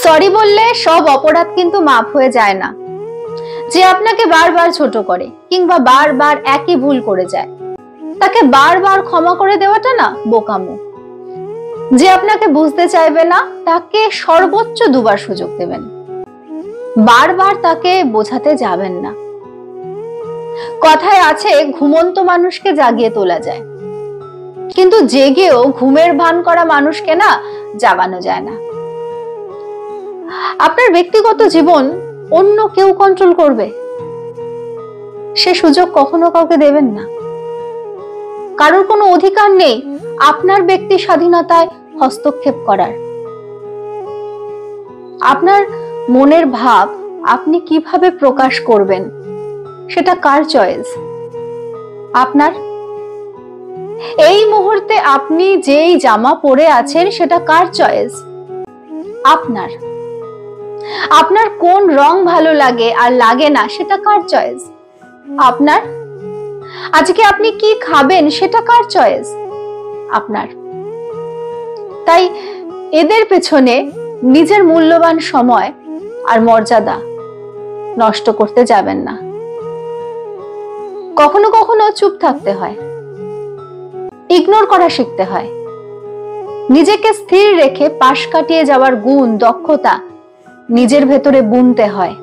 Sorry বললে সব অপরাধ কিন্তু মাফ হয়ে যায় না। যে আপনাকে বারবার ছোট করে কিংবা বারবার একই ভুল করে যায়, তাকে বারবার ক্ষমা করে দেওয়াটা না বোকামো। যে আপনাকে বুঝতে চাইবে না, তাকে সর্বোচ্চ দুবার সুযোগ দেবেন, বারবার তাকে বোঝাতে যাবেন না। কথায় আছে, ঘুমন্ত মানুষকে জাগিয়ে তোলা যায়, কিন্তু জেগেও ঘুমের ভান করা মানুষকে না জাগানো যায় না। আপনার ব্যক্তিগত জীবন অন্য কেউ কন্ট্রোল করবে, সে সুযোগ কখনো কাউকে দেবেন না। কারোর কোনো অধিকার নেই আপনার ব্যক্তি স্বাধীনতায় হস্তক্ষেপ করার। আপনার মনের ভাব আপনি কিভাবে প্রকাশ করবেন, সেটা কার চয়েস? আপনার। এই মুহূর্তে আপনি যেই জামা পরে আছেন সেটা কার চয়েস? আপনার। আপনার কোন রং ভালো লাগে আর লাগে না সেটা কার চয়েস? আপনার। আজকে আপনি কি খাবেন সেটা কার চয়েস? আপনার। তাই এদের পেছনে নিজের মূল্যবান সময় আর মর্যাদা নষ্ট করতে যাবেন না। কখনো কখনো চুপ থাকতে হয়, ইগনোর করা শিখতে হয়, নিজেকে স্থির রেখে পাশ কাটিয়ে যাওয়ার গুণ, দক্ষতা নিজের ভেতরে বুনতে হয়।